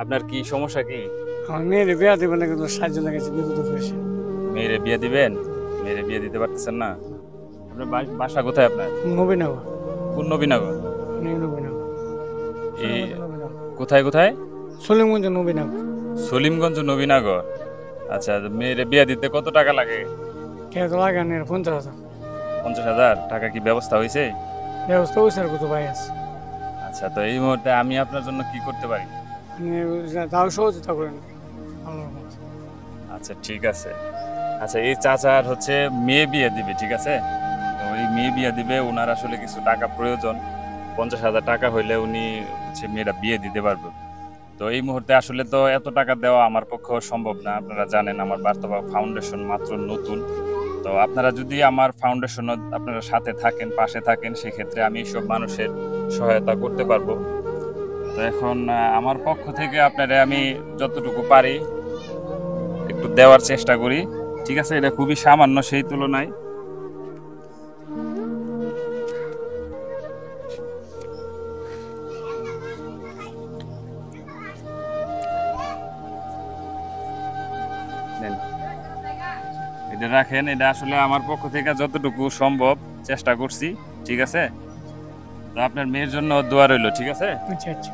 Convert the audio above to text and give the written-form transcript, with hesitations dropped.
আপনার কি সমস্যা কি? আমার মেয়ের বিয়া দেবেন না, কিন্তু সাহায্য লেগেছে, বিপদ পড়েছে। মেয়েরে বিয়ে দিবেন? মেয়েরে বিয়ে দিতে পারতেছেন না? আপনার বাসা কোথায় আপনার? নবীনগর। কোন নবীনগর? নবীনগর। এই সলিমগঞ্জ নবীনগর। কোথায় কোথায়? সলিমগঞ্জ নবীনগর। সলিমগঞ্জ নবীনগর। আচ্ছা, মেয়েরে বিয়ে দিতে কত টাকা লাগে? কে তো লাগে না, 50,000 50,000 টাকা কি ব্যবস্থা হয়েছে? ব্যবস্থা হয়েছে, আর কত ভাই আছে। আচ্ছা, তো এই মুহূর্তে আমি আপনার জন্য কি করতে পারি? আপনি তাও সহযোগিতা করেন আল্লাহর মতো। আচ্ছা, ঠিক আছে। আচ্ছা, এই চাচার হচ্ছে মেয়ে বিয়ে দিবে, ঠিক আছে? তো এই মেয়ে বিয়ে দিবে, ওনার আসলে কিছু টাকা প্রয়োজন। 50,000 টাকা হইলে উনি হচ্ছে মেয়েটা বিয়ে দিতে পারবে। তো এই মুহূর্তে আসলে তো এত টাকা দেওয়া আমার পক্ষেও সম্ভব না। আপনারা জানেন আমার বার্তাবা ফাউন্ডেশন মাত্র নতুন। তো আপনারা যদি আমার ফাউন্ডেশন আপনারা সাথে থাকেন, পাশে থাকেন, সেক্ষেত্রে আমি এইসব মানুষের সহায়তা করতে পারবো। তো এখন আমার পক্ষ থেকে আপনারা আমি যতটুকু পারি একটু দেওয়ার চেষ্টা করি। ঠিক আছে, এটা খুবই সামান্য সেই তুলনায়। নেন, এটা রাখেন। এটা আসলে আমার পক্ষ থেকে যতটুকু সম্ভব চেষ্টা করছি। ঠিক আছে, তো আপনার মেয়ের জন্য দোয়া রইল। ঠিক আছে। আচ্ছা আচ্ছা।